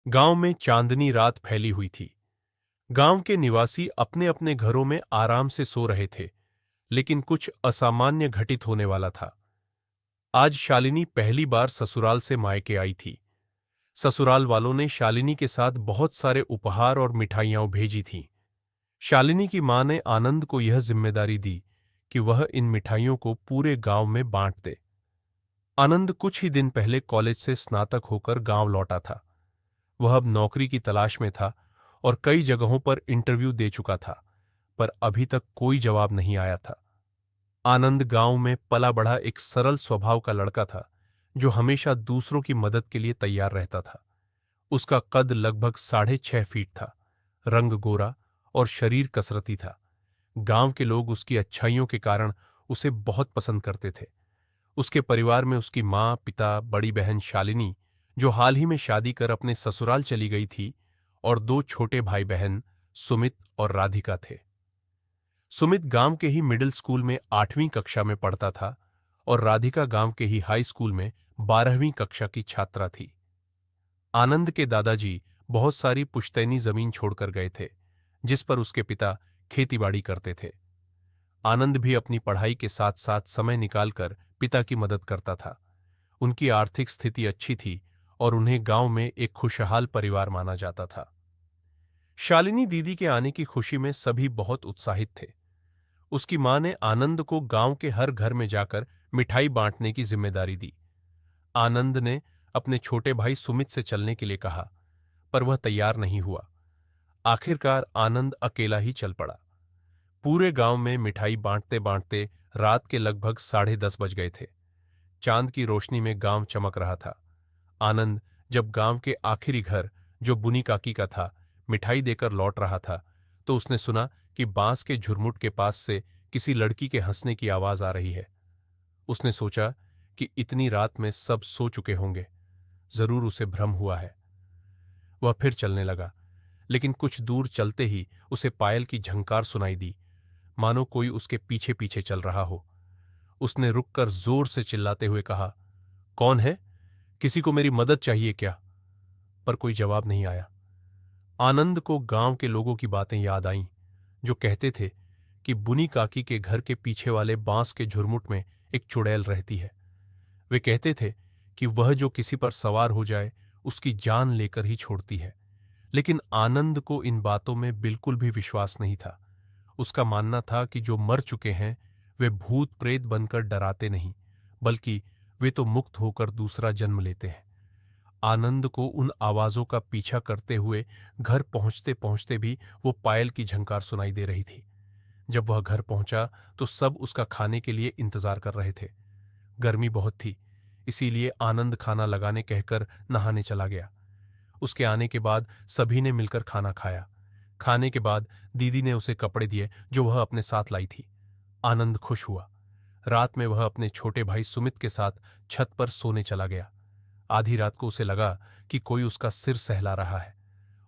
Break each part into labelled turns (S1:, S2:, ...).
S1: गांव में चांदनी रात फैली हुई थी। गांव के निवासी अपने अपने घरों में आराम से सो रहे थे, लेकिन कुछ असामान्य घटित होने वाला था। आज शालिनी पहली बार ससुराल से मायके आई थी। ससुराल वालों ने शालिनी के साथ बहुत सारे उपहार और मिठाइयां भेजी थीं। शालिनी की मां ने आनंद को यह जिम्मेदारी दी कि वह इन मिठाइयों को पूरे गांव में बांट दे। आनंद कुछ ही दिन पहले कॉलेज से स्नातक होकर गांव लौटा था। वह अब नौकरी की तलाश में था और कई जगहों पर इंटरव्यू दे चुका था, पर अभी तक कोई जवाब नहीं आया था। आनंद गांव में पला बढ़ा एक सरल स्वभाव का लड़का था, जो हमेशा दूसरों की मदद के लिए तैयार रहता था। उसका कद लगभग 6.5 फीट था, रंग गोरा और शरीर कसरती था। गांव के लोग उसकी अच्छाइयों के कारण उसे बहुत पसंद करते थे। उसके परिवार में उसकी माँ, पिता, बड़ी बहन शालिनी, जो हाल ही में शादी कर अपने ससुराल चली गई थी, और दो छोटे भाई बहन सुमित और राधिका थे। सुमित गांव के ही मिडिल स्कूल में 8वीं कक्षा में पढ़ता था और राधिका गांव के ही हाई स्कूल में 12वीं कक्षा की छात्रा थी। आनंद के दादाजी बहुत सारी पुश्तैनी जमीन छोड़कर गए थे, जिस पर उसके पिता खेतीबाड़ी करते थे। आनंद भी अपनी पढ़ाई के साथ साथ समय निकालकर पिता की मदद करता था। उनकी आर्थिक स्थिति अच्छी थी और उन्हें गांव में एक खुशहाल परिवार माना जाता था। शालिनी दीदी के आने की खुशी में सभी बहुत उत्साहित थे। उसकी मां ने आनंद को गांव के हर घर में जाकर मिठाई बांटने की जिम्मेदारी दी। आनंद ने अपने छोटे भाई सुमित से चलने के लिए कहा, पर वह तैयार नहीं हुआ। आखिरकार आनंद अकेला ही चल पड़ा। पूरे गांव में मिठाई बांटते बांटते रात के लगभग 10:30 बज गए थे। चांद की रोशनी में गांव चमक रहा था। आनंद जब गांव के आखिरी घर, जो बुनी काकी का था, मिठाई देकर लौट रहा था, तो उसने सुना कि बांस के झुरमुट के पास से किसी लड़की के हंसने की आवाज आ रही है। उसने सोचा कि इतनी रात में सब सो चुके होंगे, जरूर उसे भ्रम हुआ है। वह फिर चलने लगा, लेकिन कुछ दूर चलते ही उसे पायल की झंकार सुनाई दी, मानो कोई उसके पीछे पीछे चल रहा हो। उसने रुककर जोर से चिल्लाते हुए कहा, कौन है? किसी को मेरी मदद चाहिए क्या? पर कोई जवाब नहीं आया। आनंद को गांव के लोगों की बातें याद आईं, जो कहते थे कि बुनी काकी के घर के पीछे वाले बांस के झुरमुट में एक चुड़ैल रहती है। वे कहते थे कि वह जो किसी पर सवार हो जाए, उसकी जान लेकर ही छोड़ती है। लेकिन आनंद को इन बातों में बिल्कुल भी विश्वास नहीं था। उसका मानना था कि जो मर चुके हैं, वे भूत प्रेत बनकर डराते नहीं, बल्कि वे तो मुक्त होकर दूसरा जन्म लेते हैं। आनंद को उन आवाजों का पीछा करते हुए घर पहुंचते पहुंचते भी वो पायल की झंकार सुनाई दे रही थी। जब वह घर पहुंचा तो सब उसका खाने के लिए इंतजार कर रहे थे। गर्मी बहुत थी, इसीलिए आनंद खाना लगाने कहकर नहाने चला गया। उसके आने के बाद सभी ने मिलकर खाना खाया। खाने के बाद दीदी ने उसे कपड़े दिए जो वह अपने साथ लाई थी। आनंद खुश हुआ। रात में वह अपने छोटे भाई सुमित के साथ छत पर सोने चला गया। आधी रात को उसे लगा कि कोई उसका सिर सहला रहा है।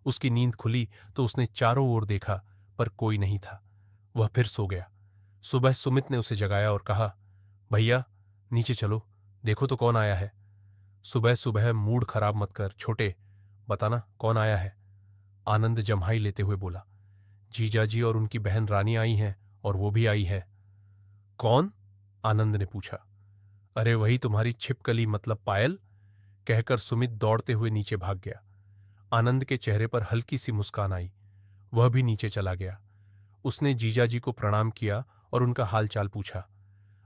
S1: उसकी नींद खुली तो उसने चारों ओर देखा, पर कोई नहीं था। वह फिर सो गया। सुबह सुमित ने उसे जगाया और कहा, भैया नीचे चलो, देखो तो कौन आया है। सुबह सुबह मूड खराब मत कर छोटे, बताना कौन आया है। आनंद जम्हाई लेते हुए बोला, जीजाजी और उनकी बहन रानी आई हैं, और वो भी आई है। कौन? आनंद ने पूछा। अरे वही तुम्हारी छिपकली, मतलब पायल, कहकर सुमित दौड़ते हुए नीचे भाग गया। आनंद के चेहरे पर हल्की सी मुस्कान आई। वह भी नीचे चला गया। उसने जीजाजी को प्रणाम किया और उनका हालचाल पूछा।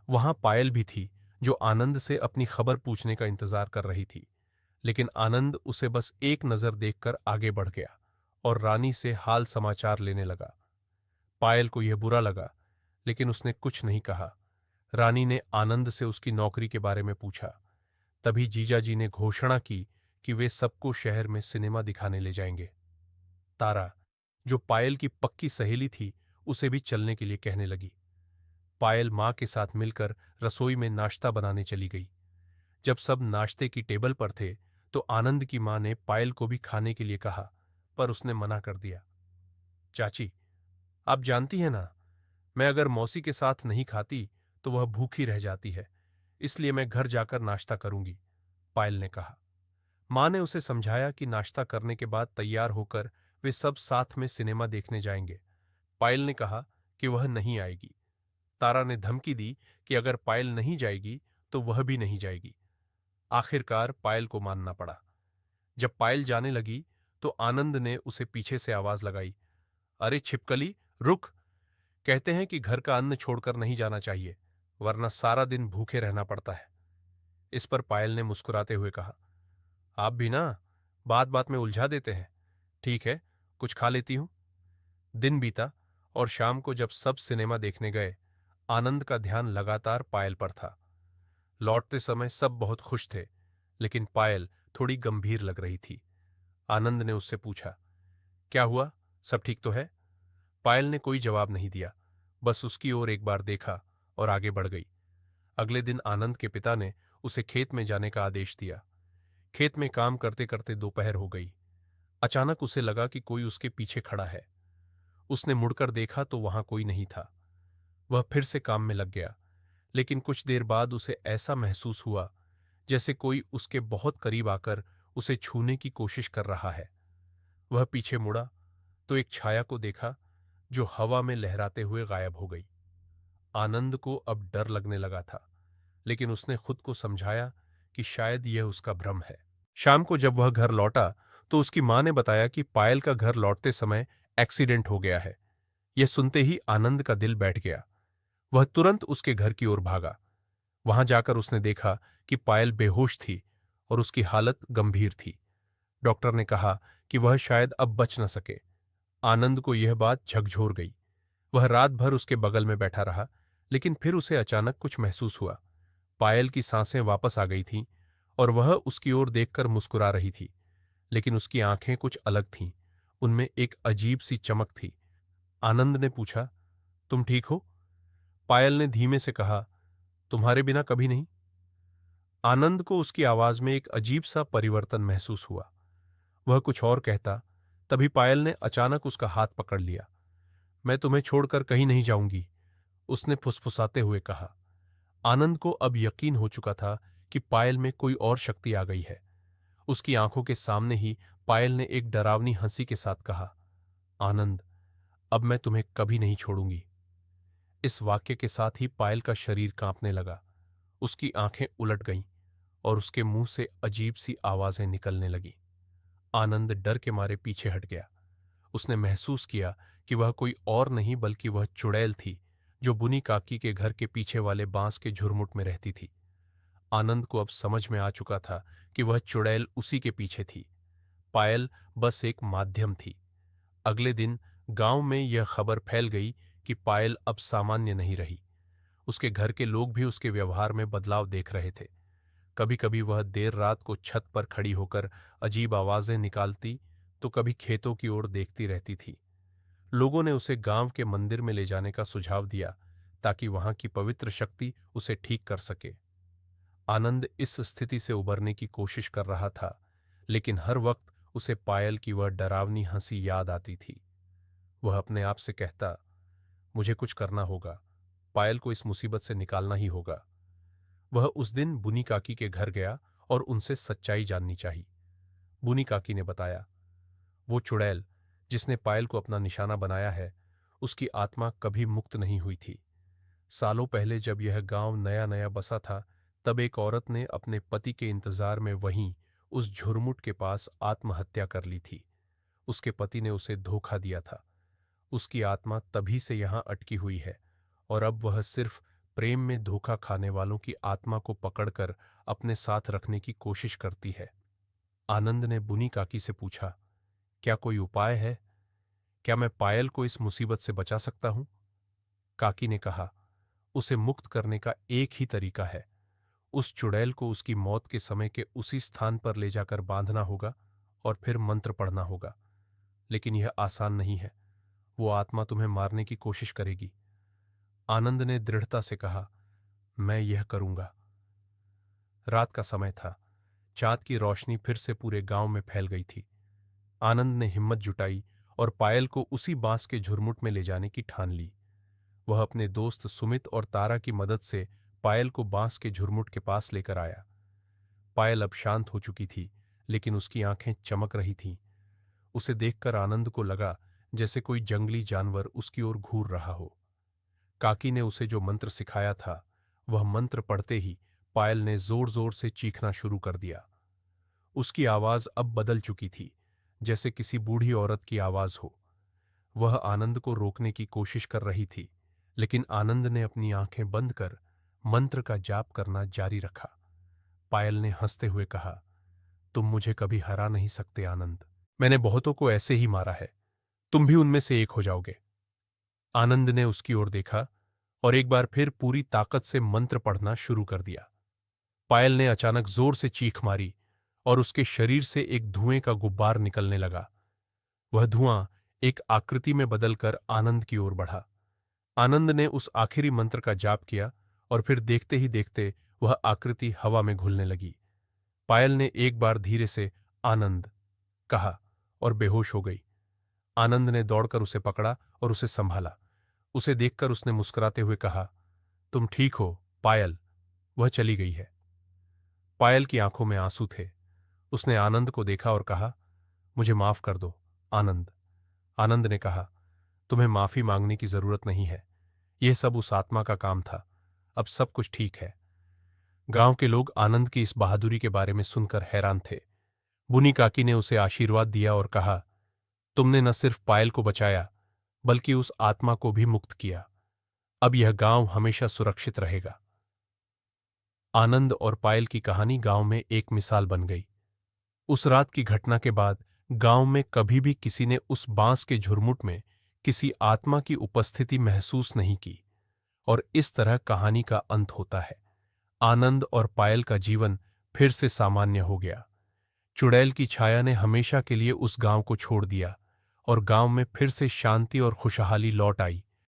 S1: वहां पायल भी थी, जो आनंद से अपनी खबर पूछने का इंतजार कर रही थी। लेकिन आनंद उसे बस एक नजर देखकर आगे बढ़ गया और रानी से हाल समाचार लेने लगा। पायल को यह बुरा लगा, लेकिन उसने कुछ नहीं कहा। रानी ने आनंद से उसकी नौकरी के बारे में पूछा। तभी जीजाजी ने घोषणा की कि वे सबको शहर में सिनेमा दिखाने ले जाएंगे। तारा, जो पायल की पक्की सहेली थी, उसे भी चलने के लिए कहने लगी। पायल मां के साथ मिलकर रसोई में नाश्ता बनाने चली गई। जब सब नाश्ते की टेबल पर थे, तो आनंद की मां ने पायल को भी खाने के लिए कहा, पर उसने मना कर दिया। चाची, आप जानती हैं ना, मैं अगर मौसी के साथ नहीं खाती तो वह भूखी रह जाती है, इसलिए मैं घर जाकर नाश्ता करूंगी, पायल ने कहा। माँ ने उसे समझाया कि नाश्ता करने के बाद तैयार होकर वे सब साथ में सिनेमा देखने जाएंगे। पायल ने कहा कि वह नहीं आएगी। तारा ने धमकी दी कि अगर पायल नहीं जाएगी तो वह भी नहीं जाएगी। आखिरकार पायल को मानना पड़ा। जब पायल जाने लगी तो आनंद ने उसे पीछे से आवाज लगाई, अरे छिपकली, रुक। कहते हैं कि घर का अन्न छोड़कर नहीं जाना चाहिए, वरना सारा दिन भूखे रहना पड़ता है। इस पर पायल ने मुस्कुराते हुए कहा, आप भी ना बात बात में उलझा देते हैं। ठीक है, कुछ खा लेती हूं। दिन बीता और शाम को जब सब सिनेमा देखने गए, आनंद का ध्यान लगातार पायल पर था। लौटते समय सब बहुत खुश थे, लेकिन पायल थोड़ी गंभीर लग रही थी। आनंद ने उससे पूछा, क्या हुआ, सब ठीक तो है? पायल ने कोई जवाब नहीं दिया, बस उसकी ओर एक बार देखा और आगे बढ़ गई। अगले दिन आनंद के पिता ने उसे खेत में जाने का आदेश दिया। खेत में काम करते करते दोपहर हो गई। अचानक उसे लगा कि कोई उसके पीछे खड़ा है। उसने मुड़कर देखा तो वहां कोई नहीं था। वह फिर से काम में लग गया, लेकिन कुछ देर बाद उसे ऐसा महसूस हुआ जैसे कोई उसके बहुत करीब आकर उसे छूने की कोशिश कर रहा है। वह पीछे मुड़ा तो एक छाया को देखा जो हवा में लहराते हुए गायब हो गई। आनंद को अब डर लगने लगा था, लेकिन उसने खुद को समझाया कि शायद यह उसका भ्रम है। शाम को जब वह घर लौटा तो उसकी मां ने बताया कि पायल का घर लौटते समय एक्सीडेंट हो गया है। यह सुनते ही आनंद का दिल बैठ गया। वह तुरंत उसके घर की ओर भागा। वहां जाकर उसने देखा कि पायल बेहोश थी और उसकी हालत गंभीर थी। डॉक्टर ने कहा कि वह शायद अब बच न सके। आनंद को यह बात झकझोर गई। वह रात भर उसके बगल में बैठा रहा, लेकिन फिर उसे अचानक कुछ महसूस हुआ। पायल की सांसें वापस आ गई थीं और वह उसकी ओर देखकर मुस्कुरा रही थी, लेकिन उसकी आंखें कुछ अलग थीं। उनमें एक अजीब सी चमक थी। आनंद ने पूछा, तुम ठीक हो? पायल ने धीमे से कहा, तुम्हारे बिना कभी नहीं। आनंद को उसकी आवाज में एक अजीब सा परिवर्तन महसूस हुआ। वह कुछ और कहता, तभी पायल ने अचानक उसका हाथ पकड़ लिया। मैं तुम्हें छोड़कर कहीं नहीं जाऊंगी, उसने फुसफुसाते हुए कहा। आनंद को अब यकीन हो चुका था कि पायल में कोई और शक्ति आ गई है। उसकी आंखों के सामने ही पायल ने एक डरावनी हंसी के साथ कहा, आनंद, अब मैं तुम्हें कभी नहीं छोड़ूंगी। इस वाक्य के साथ ही पायल का शरीर कांपने लगा। उसकी आंखें उलट गईं और उसके मुंह से अजीब सी आवाजें निकलने लगीं। आनंद डर के मारे पीछे हट गया। उसने महसूस किया कि वह कोई और नहीं बल्कि वह चुड़ैल थी जो बुनी काकी के घर के पीछे वाले बांस के झुरमुट में रहती थी। आनंद को अब समझ में आ चुका था कि वह चुड़ैल उसी के पीछे थी। पायल बस एक माध्यम थी। अगले दिन गांव में यह खबर फैल गई कि पायल अब सामान्य नहीं रही। उसके घर के लोग भी उसके व्यवहार में बदलाव देख रहे थे। कभी कभी वह देर रात को छत पर खड़ी होकर अजीब आवाजें निकालती, तो कभी खेतों की ओर देखती रहती थी। लोगों ने उसे गांव के मंदिर में ले जाने का सुझाव दिया ताकि वहां की पवित्र शक्ति उसे ठीक कर सके। आनंद इस स्थिति से उबरने की कोशिश कर रहा था, लेकिन हर वक्त उसे पायल की वह डरावनी हंसी याद आती थी। वह अपने आप से कहता, मुझे कुछ करना होगा, पायल को इस मुसीबत से निकालना ही होगा। वह उस दिन बुनी काकी के घर गया और उनसे सच्चाई जाननी चाहिए। बुनी काकी ने बताया, वो चुड़ैल जिसने पायल को अपना निशाना बनाया है, उसकी आत्मा कभी मुक्त नहीं हुई थी। सालों पहले जब यह गांव नया नया बसा था, तब एक औरत ने अपने पति के इंतजार में वहीं उस झुरमुट के पास आत्महत्या कर ली थी। उसके पति ने उसे धोखा दिया था। उसकी आत्मा तभी से यहां अटकी हुई है और अब वह सिर्फ प्रेम में धोखा खाने वालों की आत्मा को पकड़कर अपने साथ रखने की कोशिश करती है। आनंद ने बुनी काकी से पूछा, क्या कोई उपाय है? क्या मैं पायल को इस मुसीबत से बचा सकता हूं? काकी ने कहा, उसे मुक्त करने का एक ही तरीका है। उस चुड़ैल को उसकी मौत के समय के उसी स्थान पर ले जाकर बांधना होगा और फिर मंत्र पढ़ना होगा। लेकिन यह आसान नहीं है। वो आत्मा तुम्हें मारने की कोशिश करेगी। आनंद ने दृढ़ता से कहा, मैं यह करूंगा। रात का समय था। चांद की रोशनी फिर से पूरे गांव में फैल गई थी। आनंद ने हिम्मत जुटाई और पायल को उसी बांस के झुरमुट में ले जाने की ठान ली। वह अपने दोस्त सुमित और तारा की मदद से पायल को बांस के झुरमुट के पास लेकर आया। पायल अब शांत हो चुकी थी, लेकिन उसकी आंखें चमक रही थीं। उसे देखकर आनंद को लगा जैसे कोई जंगली जानवर उसकी ओर घूर रहा हो। काकी ने उसे जो मंत्र सिखाया था, वह मंत्र पढ़ते ही पायल ने जोर जोर से चीखना शुरू कर दिया। उसकी आवाज अब बदल चुकी थी, जैसे किसी बूढ़ी औरत की आवाज हो। वह आनंद को रोकने की कोशिश कर रही थी, लेकिन आनंद ने अपनी आंखें बंद कर मंत्र का जाप करना जारी रखा। पायल ने हंसते हुए कहा, तुम मुझे कभी हरा नहीं सकते आनंद। मैंने बहुतों को ऐसे ही मारा है, तुम भी उनमें से एक हो जाओगे। आनंद ने उसकी ओर देखा और एक बार फिर पूरी ताकत से मंत्र पढ़ना शुरू कर दिया। पायल ने अचानक जोर से चीख मारी और उसके शरीर से एक धुएं का गुब्बार निकलने लगा। वह धुआं एक आकृति में बदलकर आनंद की ओर बढ़ा। आनंद ने उस आखिरी मंत्र का जाप किया और फिर देखते ही देखते वह आकृति हवा में घुलने लगी। पायल ने एक बार धीरे से आनंद कहा और बेहोश हो गई। आनंद ने दौड़कर उसे पकड़ा और उसे संभाला। उसे देखकर उसने मुस्कुराते हुए कहा, तुम ठीक हो पायल। वह चली गई है। पायल की आंखों में आंसू थे। उसने आनंद को देखा और कहा, मुझे माफ कर दो आनंद। आनंद ने कहा, तुम्हें माफी मांगने की जरूरत नहीं है, यह सब उस आत्मा का काम था। अब सब कुछ ठीक है। गांव के लोग आनंद की इस बहादुरी के बारे में सुनकर हैरान थे। बुनी काकी ने उसे आशीर्वाद दिया और कहा, तुमने न सिर्फ पायल को बचाया, बल्कि उस आत्मा को भी मुक्त किया। अब यह गांव हमेशा सुरक्षित रहेगा। आनंद और पायल की कहानी गांव में एक मिसाल बन गई। उस रात की घटना के बाद गांव में कभी भी किसी ने उस बांस के झुरमुट में किसी आत्मा की उपस्थिति महसूस नहीं की। और इस तरह कहानी का अंत होता है। आनंद और पायल का जीवन फिर से सामान्य हो गया। चुड़ैल की छाया ने हमेशा के लिए उस गांव को छोड़ दिया और गांव में फिर से शांति और खुशहाली लौट आई।